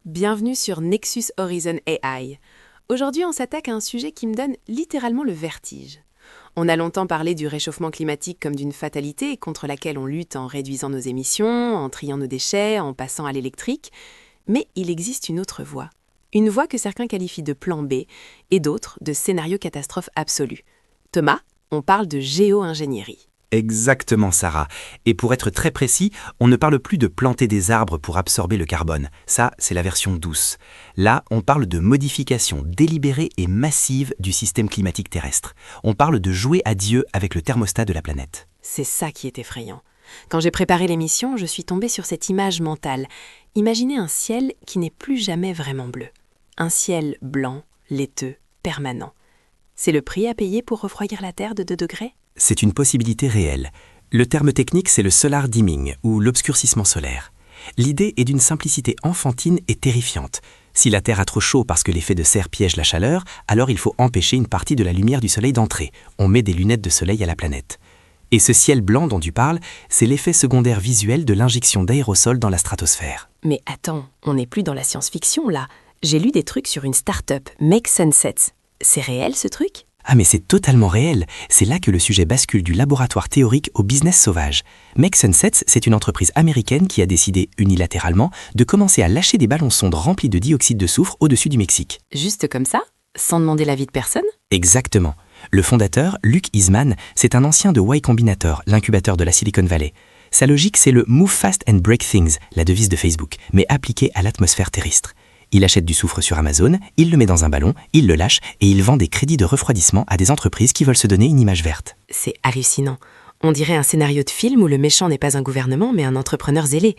Bienvenue sur Nexus Horizon AI. Aujourd'hui, on s'attaque à un sujet qui me donne littéralement le vertige. On a longtemps parlé du réchauffement climatique comme d'une fatalité contre laquelle on lutte en réduisant nos émissions, en triant nos déchets, en passant à l'électrique. Mais il existe une autre voie. Une voie que certains qualifient de plan B et d'autres de scénario catastrophe absolu. Thomas, on parle de géo-ingénierie. Exactement, Sarah. Et pour être très précis, on ne parle plus de planter des arbres pour absorber le carbone. Ça, c'est la version douce. Là, on parle de modification délibérée et massive du système climatique terrestre. On parle de jouer à Dieu avec le thermostat de la planète. C'est ça qui est effrayant. Quand j'ai préparé l'émission, je suis tombée sur cette image mentale. Imaginez un ciel qui n'est plus jamais vraiment bleu. Un ciel blanc, laiteux, permanent. C'est le prix à payer pour refroidir la Terre de 2 degrés ? C'est une possibilité réelle. Le terme technique, c'est le solar dimming, ou l'obscurcissement solaire. L'idée est d'une simplicité enfantine et terrifiante. Si la Terre a trop chaud parce que l'effet de serre piège la chaleur, alors il faut empêcher une partie de la lumière du Soleil d'entrer. On met des lunettes de soleil à la planète. Et ce ciel blanc dont tu parles, c'est l'effet secondaire visuel de l'injection d'aérosols dans la stratosphère. Mais attends, on n'est plus dans la science-fiction là. J'ai lu des trucs sur une start-up, Make Sunsets. C'est réel ce truc ? Ah mais c'est totalement réel, c'est là que le sujet bascule du laboratoire théorique au business sauvage. Make Sunsets, c'est une entreprise américaine qui a décidé unilatéralement de commencer à lâcher des ballons sondes remplis de dioxyde de soufre au-dessus du Mexique. Juste comme ça ? Sans demander l'avis de personne ? Exactement. Le fondateur, Luke Eastman, c'est un ancien de Y Combinator, l'incubateur de la Silicon Valley. Sa logique, c'est le « Move fast and break things », la devise de Facebook, mais appliquée à l'atmosphère terrestre. Il achète du soufre sur Amazon, il le met dans un ballon, il le lâche et il vend des crédits de refroidissement à des entreprises qui veulent se donner une image verte. C'est hallucinant. On dirait un scénario de film où le méchant n'est pas un gouvernement mais un entrepreneur zélé.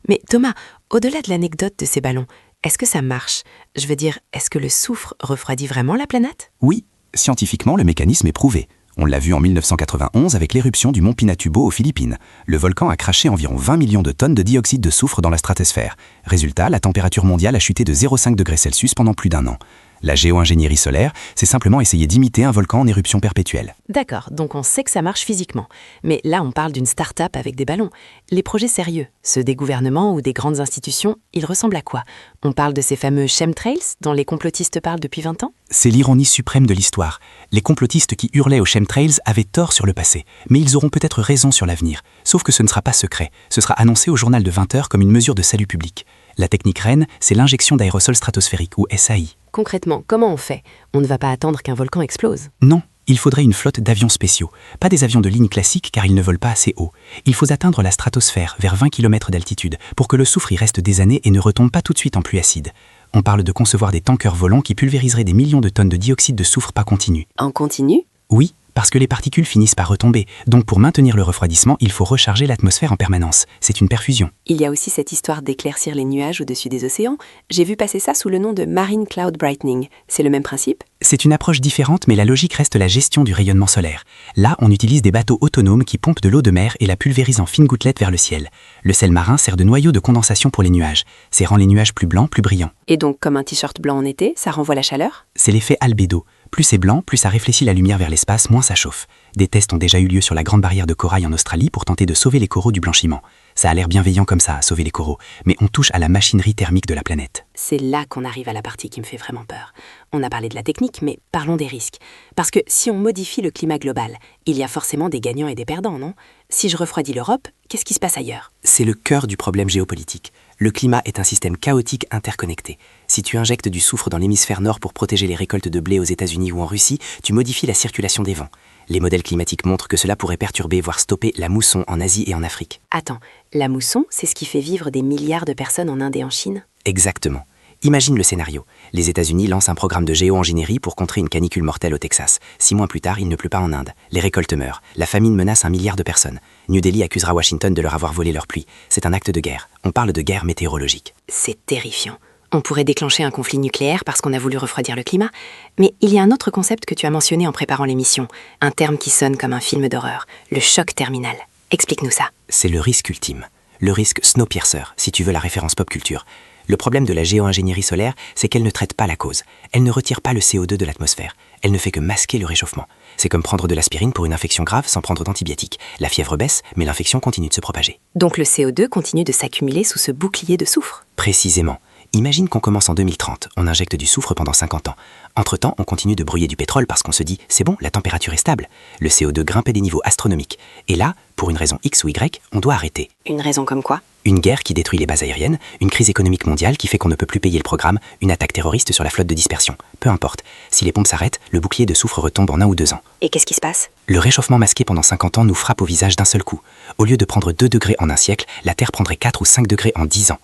Mais Thomas, au-delà de l'anecdote de ces ballons, est-ce que ça marche ? Je veux dire, est-ce que le soufre refroidit vraiment la planète ? Oui, scientifiquement, le mécanisme est prouvé. On l'a vu en 1991 avec l'éruption du mont Pinatubo aux Philippines. Le volcan a craché environ 20 millions de tonnes de dioxyde de soufre dans la stratosphère. Résultat, la température mondiale a chuté de 0,5 degrés Celsius pendant plus d'1 an. La géo-ingénierie solaire, c'est simplement essayer d'imiter un volcan en éruption perpétuelle. D'accord, donc on sait que ça marche physiquement. Mais là, on parle d'une start-up avec des ballons. Les projets sérieux, ceux des gouvernements ou des grandes institutions, ils ressemblent à quoi ? On parle de ces fameux chemtrails dont les complotistes parlent depuis 20 ans ? C'est l'ironie suprême de l'histoire. Les complotistes qui hurlaient aux chemtrails avaient tort sur le passé, mais ils auront peut-être raison sur l'avenir. Sauf que ce ne sera pas secret, ce sera annoncé au journal de 20 heures comme une mesure de salut public. La technique reine, c'est l'injection d'aérosols stratosphériques, ou SAI. Concrètement, comment on fait ? On ne va pas attendre qu'un volcan explose. Non, il faudrait une flotte d'avions spéciaux. Pas des avions de ligne classiques car ils ne volent pas assez haut. Il faut atteindre la stratosphère, vers 20 km d'altitude, pour que le soufre y reste des années et ne retombe pas tout de suite en pluie acide. On parle de concevoir des tankers volants qui pulvériseraient des millions de tonnes de dioxyde de soufre pas continu. En continu ? Oui, parce que les particules finissent par retomber. Donc pour maintenir le refroidissement, il faut recharger l'atmosphère en permanence. C'est une perfusion. Il y a aussi cette histoire d'éclaircir les nuages au-dessus des océans. J'ai vu passer ça sous le nom de Marine Cloud Brightening. C'est le même principe ? C'est une approche différente, mais la logique reste la gestion du rayonnement solaire. Là, on utilise des bateaux autonomes qui pompent de l'eau de mer et la pulvérisent en fines gouttelettes vers le ciel. Le sel marin sert de noyau de condensation pour les nuages. C'est rend les nuages plus blancs, plus brillants. Et donc, comme un t-shirt blanc en été, ça renvoie la chaleur ? C'est l'effet albédo. Plus c'est blanc, plus ça réfléchit la lumière vers l'espace, moins ça chauffe. Des tests ont déjà eu lieu sur la grande barrière de corail en Australie pour tenter de sauver les coraux du blanchiment. Ça a l'air bienveillant comme ça, à sauver les coraux, mais on touche à la machinerie thermique de la planète. C'est là qu'on arrive à la partie qui me fait vraiment peur. On a parlé de la technique, mais parlons des risques. Parce que si on modifie le climat global, il y a forcément des gagnants et des perdants, non ? Si je refroidis l'Europe, qu'est-ce qui se passe ailleurs ? C'est le cœur du problème géopolitique. Le climat est un système chaotique interconnecté. Si tu injectes du soufre dans l'hémisphère nord pour protéger les récoltes de blé aux États-Unis ou en Russie, tu modifies la circulation des vents. Les modèles climatiques montrent que cela pourrait perturber, voire stopper la mousson en Asie et en Afrique. Attends, la mousson, c'est ce qui fait vivre des milliards de personnes en Inde et en Chine ? Exactement. Imagine le scénario. Les États-Unis lancent un programme de géo-ingénierie pour contrer une canicule mortelle au Texas. 6 mois plus tard, il ne pleut pas en Inde. Les récoltes meurent. La famine menace 1 milliard de personnes. New Delhi accusera Washington de leur avoir volé leur pluie. C'est un acte de guerre. On parle de guerre météorologique. C'est terrifiant. On pourrait déclencher un conflit nucléaire parce qu'on a voulu refroidir le climat. Mais il y a un autre concept que tu as mentionné en préparant l'émission. Un terme qui sonne comme un film d'horreur. Le choc terminal. Explique-nous ça. C'est le risque ultime. Le risque Snowpiercer, si tu veux la référence pop culture. Le problème de la géo-ingénierie solaire, c'est qu'elle ne traite pas la cause. Elle ne retire pas le CO2 de l'atmosphère. Elle ne fait que masquer le réchauffement. C'est comme prendre de l'aspirine pour une infection grave sans prendre d'antibiotiques. La fièvre baisse, mais l'infection continue de se propager. Donc le CO2 continue de s'accumuler sous ce bouclier de soufre. Précisément. Imagine qu'on commence en 2030, on injecte du soufre pendant 50 ans. Entre-temps, on continue de brûler du pétrole parce qu'on se dit « c'est bon, la température est stable ». Le CO2 grimpe à des niveaux astronomiques. Et là, pour une raison X ou Y, on doit arrêter. Une raison comme quoi? Une guerre qui détruit les bases aériennes, une crise économique mondiale qui fait qu'on ne peut plus payer le programme, une attaque terroriste sur la flotte de dispersion. Peu importe. Si les pompes s'arrêtent, le bouclier de soufre retombe en 1 ou 2 ans. Et qu'est-ce qui se passe? Le réchauffement masqué pendant 50 ans nous frappe au visage d'un seul coup. Au lieu de prendre 2 degrés en un siècle, la Terre prendrait 4 ou 5 degrés en 10 ans.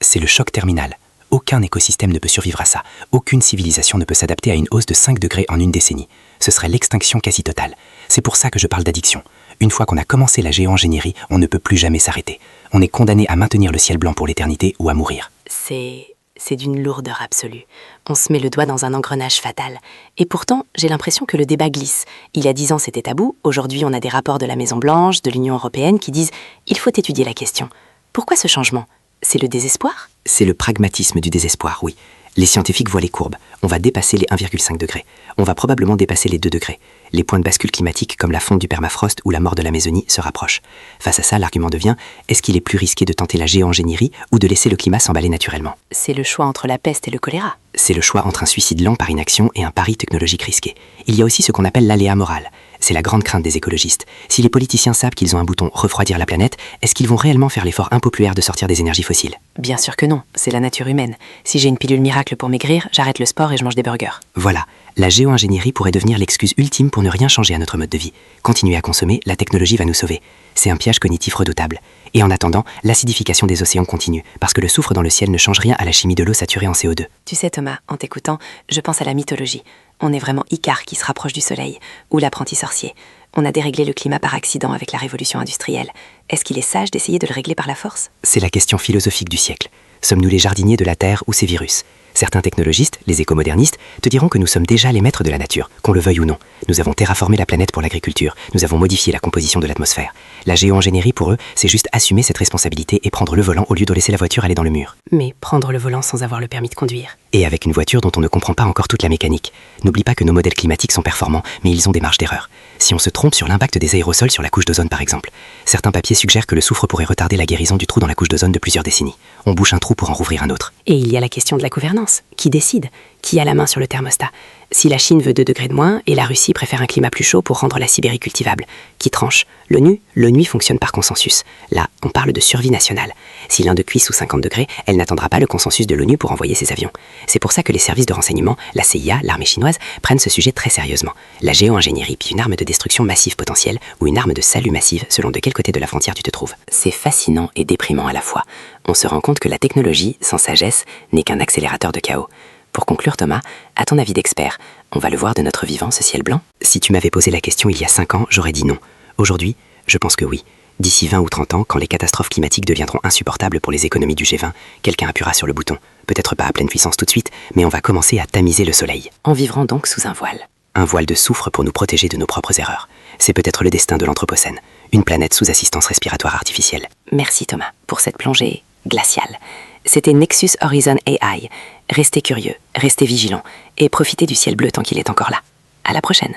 C'est le choc terminal. Aucun écosystème ne peut survivre à ça. Aucune civilisation ne peut s'adapter à une hausse de 5 degrés en une décennie. Ce serait l'extinction quasi totale. C'est pour ça que je parle d'addiction. Une fois qu'on a commencé la géo-ingénierie, on ne peut plus jamais s'arrêter. On est condamné à maintenir le ciel blanc pour l'éternité ou à mourir. C'est d'une lourdeur absolue. On se met le doigt dans un engrenage fatal. Et pourtant, j'ai l'impression que le débat glisse. Il y a 10 ans, c'était tabou. Aujourd'hui, on a des rapports de la Maison-Blanche, de l'Union européenne qui disent « il faut étudier la question ». Pourquoi ce changement? C'est le désespoir? C'est le pragmatisme du désespoir, oui. Les scientifiques voient les courbes. On va dépasser les 1,5 degrés. On va probablement dépasser les 2 degrés. Les points de bascule climatiques comme la fonte du permafrost ou la mort de l'Amazonie se rapprochent. Face à ça, l'argument devient, est-ce qu'il est plus risqué de tenter la géo-ingénierie ou de laisser le climat s'emballer naturellement? C'est le choix entre la peste et le choléra. C'est le choix entre un suicide lent par inaction et un pari technologique risqué. Il y a aussi ce qu'on appelle l'aléa moral. C'est la grande crainte des écologistes. Si les politiciens savent qu'ils ont un bouton refroidir la planète, est-ce qu'ils vont réellement faire l'effort impopulaire de sortir des énergies fossiles? Bien sûr que non, c'est la nature humaine. Si j'ai une pilule miracle pour maigrir, j'arrête le sport et je mange des burgers. Voilà, la géo-ingénierie pourrait devenir l'excuse ultime pour ne rien changer à notre mode de vie. Continuer à consommer, la technologie va nous sauver. C'est un piège cognitif redoutable. Et en attendant, l'acidification des océans continue, parce que le soufre dans le ciel ne change rien à la chimie de l'eau saturée en CO2. Tu sais Thomas, en t'écoutant, je pense à la mythologie. On est vraiment Icare qui se rapproche du soleil, ou l'apprenti sorcier. On a déréglé le climat par accident avec la révolution industrielle. Est-ce qu'il est sage d'essayer de le régler par la force? C'est la question philosophique du siècle. Sommes-nous les jardiniers de la Terre ou ces virus? Certains technologistes, les écomodernistes, te diront que nous sommes déjà les maîtres de la nature, qu'on le veuille ou non. Nous avons terraformé la planète pour l'agriculture, nous avons modifié la composition de l'atmosphère. La géo-ingénierie, pour eux, c'est juste assumer cette responsabilité et prendre le volant au lieu de laisser la voiture aller dans le mur. Mais prendre le volant sans avoir le permis de conduire. Et avec une voiture dont on ne comprend pas encore toute la mécanique. N'oublie pas que nos modèles climatiques sont performants, mais ils ont des marges d'erreur. Si on se trompe sur l'impact des aérosols sur la couche d'ozone par exemple. Certains papiers suggèrent que le soufre pourrait retarder la guérison du trou dans la couche d'ozone de plusieurs décennies. On bouche un trou pour en rouvrir un autre. Et il y a la question de la gouvernance. Qui décide? Qui a la main sur le thermostat? Si la Chine veut 2 degrés de moins et la Russie préfère un climat plus chaud pour rendre la Sibérie cultivable, qui tranche? L'ONU? L'ONU fonctionne par consensus. Là, on parle de survie nationale. Si l'Inde cuit sous 50 degrés, elle n'attendra pas le consensus de l'ONU pour envoyer ses avions. C'est pour ça que les services de renseignement, la CIA, l'armée chinoise, prennent ce sujet très sérieusement. La géo-ingénierie, puis une arme de destruction massive potentielle ou une arme de salut massive selon de quel côté de la frontière tu te trouves. C'est fascinant et déprimant à la fois. On se rend compte que la technologie, sans sagesse, n'est qu'un accélérateur de chaos. Pour conclure Thomas, à ton avis d'expert, on va le voir de notre vivant ce ciel blanc? Si tu m'avais posé la question il y a 5 ans, j'aurais dit non. Aujourd'hui, je pense que oui. D'ici 20 ou 30 ans, quand les catastrophes climatiques deviendront insupportables pour les économies du G20, quelqu'un appuiera sur le bouton. Peut-être pas à pleine puissance tout de suite, mais on va commencer à tamiser le soleil. En vivrant donc sous un voile. Un voile de soufre pour nous protéger de nos propres erreurs. C'est peut-être le destin de l'Anthropocène. Une planète sous assistance respiratoire artificielle. Merci Thomas pour cette plongée glaciale. C'était Nexus Horizon AI. Restez curieux, restez vigilants et profitez du ciel bleu tant qu'il est encore là. À la prochaine.